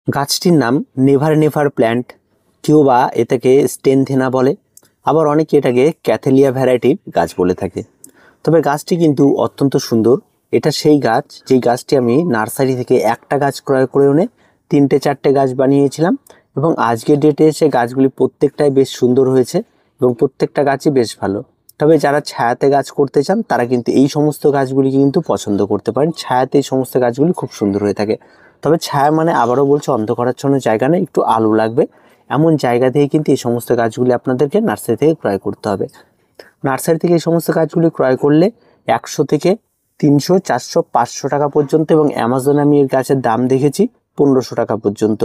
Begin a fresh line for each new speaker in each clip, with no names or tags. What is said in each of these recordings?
গাছটির নাম never never plant, কেউ বা এটাকে স্টেনথেনা বলে, আবার অনেকে এটাকে ক্যাথেলিয়া ভ্যারাইটির গাছ বলে থাকে। তবে গাছটি কিন্তু অত্যন্ত সুন্দর। এটা সেই গাছ যেই গাছটি আমি নার্সারি থেকে একটা গাছ ক্রয় করে এনে 3-4টে গাছ বানিয়েছিলাম, এবং আজকের ডেটে এসে গাছগুলি প্রত্যেকটাই বেশ সুন্দর হয়েছে এবং প্রত্যেকটা গাছই বেশ ভালো। তবে যারা ছায়াতে গাছ করতে চান তারা কিন্তু এই সমস্ত গাছগুলিকে কিন্তু পছন্দ করতে পারেন। ছায়াতে এই সমস্ত গাছগুলি খুব সুন্দর হয়ে থাকে। তবে ছায়া মানে আবারও বলছি অন্ধকারাচ্ছন্ন জায়গা নেই, একটু আলো লাগবে এমন জায়গা থেকে কিন্তু এই সমস্ত গাছগুলি আপনাদেরকে নার্সারি থেকে ক্রয় করতে হবে। নার্সারি থেকে এই সমস্ত গাছগুলি ক্রয় করলে 100 থেকে 300, 400, 500 টাকা পর্যন্ত, এবং অ্যামাজনে আমি এর গাছের দাম দেখেছি 1500 টাকা পর্যন্ত।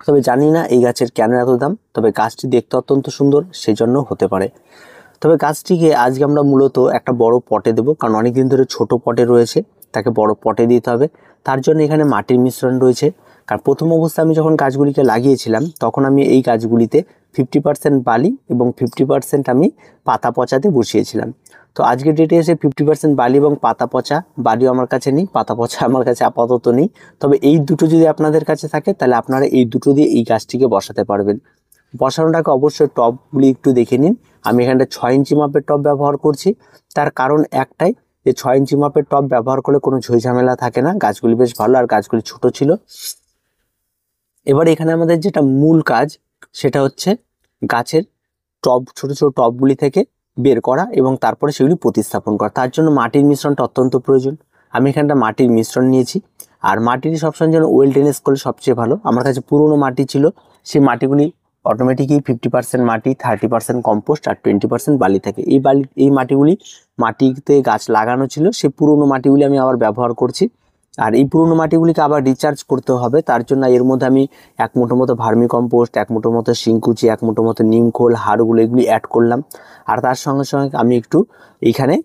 তবে জানি না এই গাছের কেন এত দাম, তবে গাছটি দেখতে অত্যন্ত সুন্দর, সেই জন্য হতে পারে। তবে গাছটিকে আজকে আমরা মূলত একটা বড় পটে দেবো, কারণ অনেকদিন ধরে ছোট পটে রয়েছে, তাকে বড় পটে দিতে হবে। তার জন্য এখানে মাটির মিশ্রণ রয়েছে। কারণ প্রথম অবস্থায় আমি যখন গাছগুলিকে লাগিয়েছিলাম তখন আমি এই গাছগুলিতে 50% বালি এবং 50% আমি পাতা পচাতে বসিয়েছিলাম। তো আজকের ডেটে এসে 50% বালি এবং পাতা পচা, বালিও আমার কাছে নেই, পাতা পচা আমার কাছে আপাতত নেই। তবে এই দুটো যদি আপনাদের কাছে থাকে তাহলে আপনারা এই দুটো দিয়ে এই গাছটিকে বসাতে পারবেন। বসানোটাকে অবশ্যই টবগুলি একটু দেখে নিন। আমি এখানটা 6 ইঞ্চি মাপের টব ব্যবহার করছি। তার কারণ একটাই, যে 6 ইঞ্চি মাপের টব ব্যবহার করলে কোনো ঝামেলা থাকে না, গাছগুলি বেশ ভালো, আর গাছগুলি ছোট ছিল। এবার এখানে আমাদের যেটা মূল কাজ সেটা হচ্ছে গাছের টব, ছোট ছোট টবগুলি থেকে বের করা এবং তারপরে সেগুলি প্রতিস্থাপন করা। তার জন্য মাটির মিশ্রণটা অত্যন্ত প্রয়োজন। আমি এখানটা মাটির মিশ্রণ নিয়েছি, আর মাটিটি সবসময় যেন ওয়েল ড্রেনেজ করলে সবচেয়ে ভালো। আমার কাছে পুরনো মাটি ছিল, সেই মাটিগুলি অটোমেটিকই 50% মাটি, 30% কম্পোস্ট আর 20% বালি থাকে। এই মাটিগুলি মাটিতে গাছ লাগানো ছিল, সেই পুরনো মাটিগুলি আমি আবার ব্যবহার করছি। আর এই পুরনো মাটিগুলিকে আবার রিচার্জ করতে হবে। তার জন্য এর মধ্যে আমি 1 মুঠো মতো ভার্মি কম্পোস্ট, 1 মুঠো মতো শিংকুচি, 1 মুঠো মতো নিম খোল, হাড়গুলো এগুলি অ্যাড করলাম। আর তার সঙ্গে সঙ্গে আমি একটু এইখানে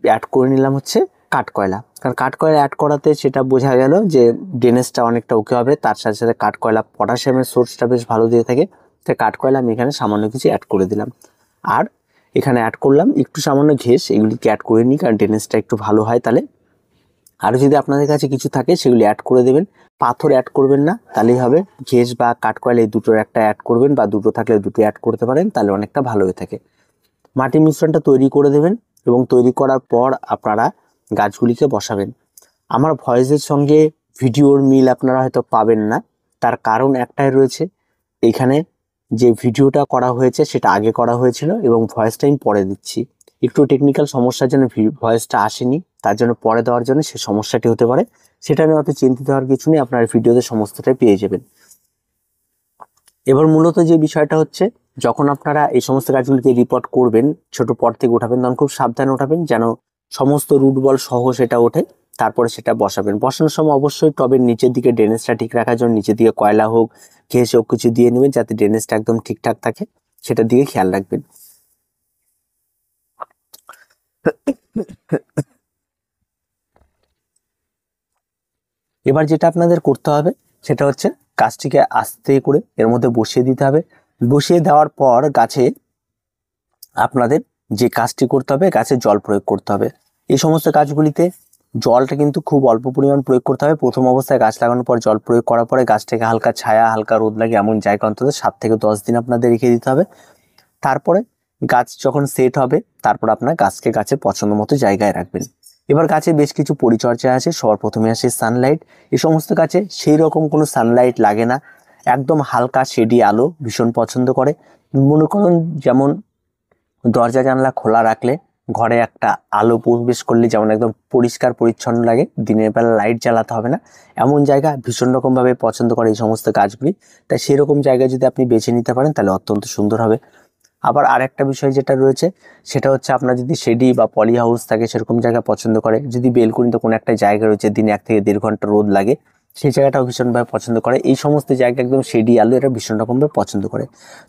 অ্যাড করে নিলাম হচ্ছে কাঠকয়লা। কারণ কাঠকয়লা অ্যাড করাতে সেটা বোঝা গেল যে ড্রেনেজটা অনেকটা ওকে হবে। তার সাথে সাথে কাঠকয়লা পটাশিয়ামের সোর্সটা বেশ ভালো দিয়ে থাকে, তাই কাঠকয়লা আমি এখানে সামান্য কিছু অ্যাড করে দিলাম। আর এখানে অ্যাড করলাম একটু সামান্য ঘেস, এগুলিকে অ্যাড করে নিই কারণ ড্রেনেজটা একটু ভালো হয় তাহলে। আর যদি আপনাদের কাছে কিছু থাকে সেগুলি অ্যাড করে দেবেন। পাথর অ্যাড করবেন না, তাহলেই হবে। ঘেস বা কাঠকয়লা এই দুটোর একটা অ্যাড করবেন, বা দুটো থাকলে দুটো অ্যাড করতে পারেন, তাহলে অনেকটা ভালো হয়ে থাকে। মাটির মিশ্রণটা তৈরি করে দেবেন এবং তৈরি করার পর আপনারা গাছগুলিকে বসাবেন। আমার ভয়েসের সঙ্গে ভিডিওর মিল আপনারা হয়তো পাবেন না, তার কারণ একটাই রয়েছে। এখানে যে ভিডিওটা করা হয়েছে সেটা আগে করা হয়েছিল এবং ভয়েসটা আমি পরে দিচ্ছি। একটু টেকনিক্যাল সমস্যার জন্য ভয়েসটা আসেনি, তার জন্য পরে দেওয়ার জন্য সে সমস্যাটি হতে পারে। সেটা নিয়ে অত চিন্তিত হওয়ার কিছু নেই, আপনার ভিডিওতে সমস্তটাই পেয়ে যাবেন। এবার মূলত যে বিষয়টা হচ্ছে, যখন আপনারা এই সমস্ত গাছগুলিকে রিপোর্ট করবেন, ছোট পট থেকে উঠাবেন, তখন খুব সাবধানে উঠাবেন যেন সমস্ত রুট বল সহ সেটা ওঠে। তারপরে সেটা বসাবেন। বসানোর সময় অবশ্যই টবের নিচের দিকে ড্রেনেজটা ঠিক রাখার জন্য নিচের দিকে কয়লা হোক, ঘেঁস হোক কিছু দিয়ে নেবেন, যাতে ড্রেনেজটা একদম ঠিকঠাক থাকে, সেটার দিকে খেয়াল রাখবেন। এবার যেটা আপনাদের করতে হবে সেটা হচ্ছে গাছটিকে আস্তে করে এর মধ্যে বসিয়ে দিতে হবে। বসিয়ে দেওয়ার পর গাছে আপনাদের যে কাজটি করতে হবে, গাছে জল প্রয়োগ করতে হবে। এই সমস্ত গাছগুলিতে জলটা কিন্তু খুব অল্প পরিমাণ প্রয়োগ করতে হবে। প্রথম অবস্থায় গাছ লাগানোর পর জল প্রয়োগ করার পরে গাছটাকে হালকা ছায়া, হালকা রোদ লাগে এমন জায়গা অন্তত 7 থেকে 10 দিন আপনাদের রেখে দিতে হবে। তারপরে গাছ যখন সেট হবে তারপর আপনার গাছকে গাছের পছন্দ মতো জায়গায় রাখবেন। এবার গাছে বেশ কিছু পরিচর্যা আছে। সবার প্রথমে আসে সানলাইট। এই সমস্ত গাছে সেই রকম কোনো সানলাইট লাগে না, একদম হালকা শেডি আলো ভীষণ পছন্দ করে। মনে করুন যেমন দরজা জানলা খোলা রাখলে ঘরে একটা আলো প্রবেশ করলে যেমন একদম পরিষ্কার পরিচ্ছন্ন লাগে, দিনের বেলা লাইট জ্বালাতে হবে না, এমন জায়গা ভীষণ রকমভাবে পছন্দ করে এই সমস্ত গাছগুলি। তাই সেরকম জায়গায় যদি আপনি বেছে নিতে পারেন তাহলে অত্যন্ত সুন্দর হবে। আবার আরেকটা বিষয় যেটা রয়েছে সেটা হচ্ছে, আপনার যদি শেডি বা পলি হাউস থাকে সেরকম জায়গা পছন্দ করে, যদি বেলকুনিতে কোনো একটা জায়গা রয়েছে দিনে 1 থেকে 1.5 ঘন্টা রোদ লাগে সেই জায়গাটাও ভীষণভাবে পছন্দ করে। এই সমস্ত জায়গা একদম শেডি আলো এরা ভীষণ রকমভাবে পছন্দ করে।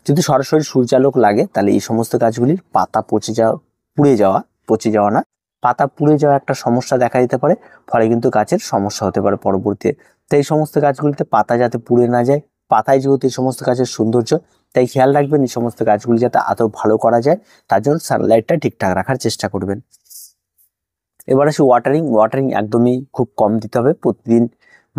যদি সরাসরি সূর্যালোক লাগে তাহলে এই সমস্ত গাছগুলির পাতা পচে যাওয়া না, পাতা পুড়ে যাওয়া একটা সমস্যা দেখা দিতে পারে, ফলে কিন্তু গাছের সমস্যা হতে পারে পরবর্তীতে। তাই এই সমস্ত গাছগুলিতে পাতা যাতে পুড়ে না যায়, পাতায় যেহেতু এই সমস্ত গাছের সৌন্দর্য, তাই খেয়াল রাখবেন এই সমস্ত গাছগুলি যাতে আদৌ ভালো করা যায়, তার জন্য সানলাইটটা ঠিকঠাক রাখার চেষ্টা করবেন। এবার আসি ওয়াটারিং একদমই খুব কম দিতে হবে। প্রতিদিন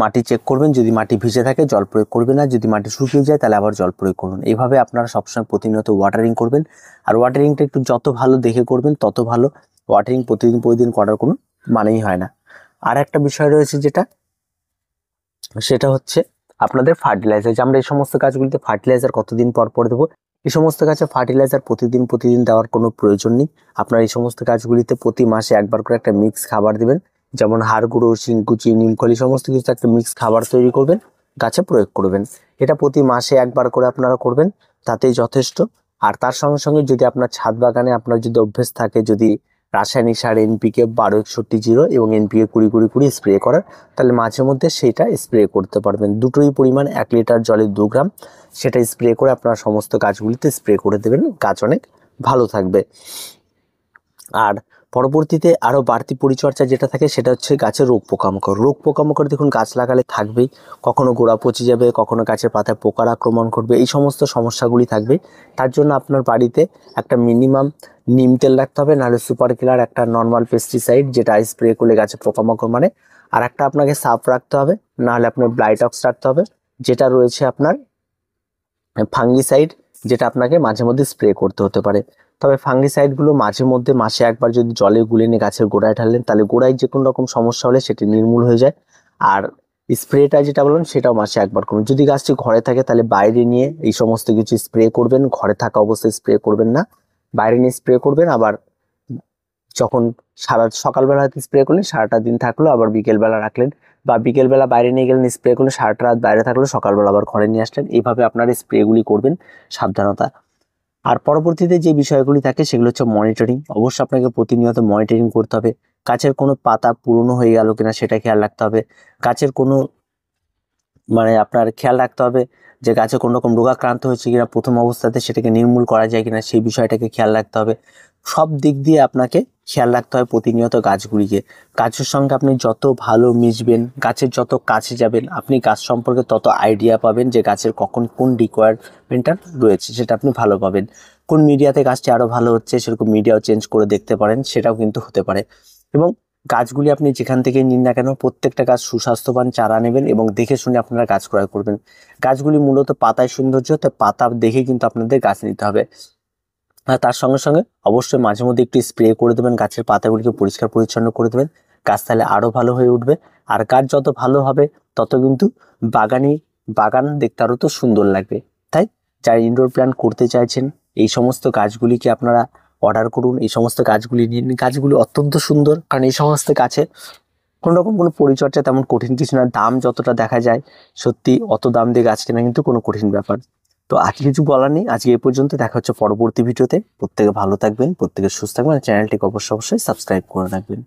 মাটি চেক করবেন, যদি মাটি ভিজে থাকে জল প্রয়োগ করবেন না, যদি মাটি শুকিয়ে যায় তাহলে আবার জল প্রয়োগ করুন। এইভাবে আপনারা সবসময় প্রতিনিয়ত ওয়াটারিং করবেন। আর ওয়াটারিংটা একটু যত ভালো দেখে করবেন তত ভালো। ওয়াটারিং প্রতিদিন করার কোনো মানেই হয় না। আর একটা বিষয় রয়েছে সেটা হচ্ছে আপনাদের ফার্টিলাইজার, যে আমরা এই সমস্ত গাছগুলিতে ফার্টিলাইজার কতদিন পর পর দেবো। এই সমস্ত গাছে ফার্টিলাইজার প্রতিদিন দেওয়ার কোনো প্রয়োজন নেই। আপনারা এই সমস্ত গাছগুলিতে প্রতি মাসে একবার করে একটা মিক্স খাবার দিবেন, যেমন হাড় গুঁড়ো, শিংকুচি, নিমখলি সমস্ত কিছু একটা মিক্স খাবার তৈরি করবেন, গাছে প্রয়োগ করবেন। এটা প্রতি মাসে একবার করে আপনারা করবেন, তাতেই যথেষ্ট। আর তার সঙ্গে সঙ্গে যদি আপনার ছাদ বাগানে আপনার যদি অভ্যেস থাকে, যদি রাসায়নিক সার এনপিকে 1261 এবং এনপিকে 20 স্প্রে করার, তাহলে মাঝে মধ্যে সেটা স্প্রে করতে পারবেন। দুটোই পরিমাণ 1 লিটার জলে 2 গ্রাম, সেটা স্প্রে করে আপনারা সমস্ত গাছগুলিতে স্প্রে করে দেবেন, গাছ অনেক ভালো থাকবে। আর পরবর্তীতে আরও বাড়তি পরিচর্যা যেটা থাকে সেটা হচ্ছে গাছের রোগ পোকামাকড় দেখুন গাছ লাগালে থাকবেই, কখনো গোড়া পচে যাবে, কখনো গাছের পাতায় পোকার আক্রমণ করবে, এই সমস্ত সমস্যাগুলি থাকবে। তার জন্য আপনার বাড়িতে একটা মিনিমাম নিম তেল রাখতে হবে, নাহলে সুপার কিলার একটা নর্মাল পেস্টিসাইড যেটা স্প্রে করলে গাছে পোকামাকড় মানে। আর একটা আপনাকে সাপ রাখতে হবে, নাহলে আপনার ব্লাইটক্স রাখতে হবে, যেটা রয়েছে আপনার ফাঙ্গিসাইড, যেটা আপনাকে মাঝে মধ্যে স্প্রে করতে হতে পারে। তবে ফাঙ্গিসাইডগুলো মাঝে মধ্যে মাসে একবার যদি জলে গুলে নিয়ে গাছের গোড়ায় ঢাললেন, তাহলে গোড়ায় যে কোনো রকম সমস্যা হলে সেটি নির্মূল হয়ে যায়। আর স্প্রেটা যেটা বললাম সেটাও মাসে একবার করুন। যদি গাছটি ঘরে থাকে তাহলে বাইরে নিয়ে এই সমস্ত কিছু স্প্রে করবেন, ঘরে থাকা অবস্থায় স্প্রে করবেন না, বাইরে নিয়ে স্প্রে করবেন। আবার যখন সকালবেলা স্প্রে করলেন, সারাটা দিন থাকলো, আবার বিকেলবেলা রাখলেন, বা বিকেলবেলা বাইরে নিয়ে গেলেন স্প্রে করলেন, সারাটা রাত বাইরে থাকলো, সকালবেলা আবার ঘরে নিয়ে আসলেন। এইভাবে আপনারা স্প্রেগুলি করবেন, সাবধানতা। আর পরবর্তীতে যে বিষয়গুলি থাকে সেগুলো হচ্ছে মনিটরিং। অবশ্যই আপনাকে প্রতিনিয়ত মনিটরিং করতে হবে। গাছের কোনো পাতা পুরনো হয়ে গেল কিনা সেটা খেয়াল রাখতে হবে। গাছের কোনো আপনার খেয়াল রাখতে হবে যে গাছে কোনো রকম রোগাক্রান্ত হয়েছে কিনা, প্রথম অবস্থাতে সেটাকে নির্মূল করা যায় কিনা সেই বিষয়টাকে খেয়াল রাখতে হবে। সব দিক দিয়ে আপনাকে খেয়াল রাখতে হয় প্রতিনিয়ত গাছগুলিকে। গাছের সঙ্গে আপনি যত ভালো মিশবেন, গাছের যত কাছে যাবেন, আপনি গাছ সম্পর্কে তত আইডিয়া পাবেন যে গাছের কখন কোন রিকোয়ারমেন্টটা রয়েছে সেটা আপনি ভালো পাবেন। কোন মিডিয়াতে গাছটি আরও ভালো হচ্ছে সেরকম মিডিয়াও চেঞ্জ করে দেখতে পারেন, সেটাও কিন্তু হতে পারে। এবং গাছগুলি আপনি যেখান থেকে নিন না কেন, প্রত্যেকটা গাছ সুস্বাস্থ্যবান চারা নেবেন এবং দেখে শুনে আপনারা গাছ ক্রয় করবেন। গাছগুলি মূলত পাতায় সৌন্দর্য, তো পাতা দেখে কিন্তু আপনাদের গাছ নিতে হবে। আর তার সঙ্গে সঙ্গে অবশ্যই মাঝে মধ্যে একটু স্প্রে করে দেবেন, গাছের পাতাগুলিকে পরিষ্কার পরিচ্ছন্ন করে দেবেন, গাছ তাহলে আরও ভালো হয়ে উঠবে। আর গাছ যত ভালো হবে তত কিন্তু বাগান দেখতে আরও তো সুন্দর লাগবে। তাই যারা ইনডোর প্ল্যান্ট করতে চাইছেন এই সমস্ত গাছগুলিকে আপনারা অর্ডার করুন, এই সমস্ত গাছগুলি নিন। গাছগুলি অত্যন্ত সুন্দর, কারণ এই সমস্ত গাছে কোনোরকম কোনো পরিচর্যা তেমন কঠিন কিছু না। দাম যতটা দেখা যায়, সত্যি অত দাম দিয়ে গাছ কেনা কিন্তু কোনো কঠিন ব্যাপার। তো আজকে কিছু বলার নেই, আজকে এই পর্যন্ত। দেখা হচ্ছে পরবর্তী ভিডিওতে। প্রত্যেকে ভালো থাকবেন, প্রত্যেকে সুস্থ থাকবেন, চ্যানেলটিকে অবশ্যই সাবস্ক্রাইব করে রাখবেন।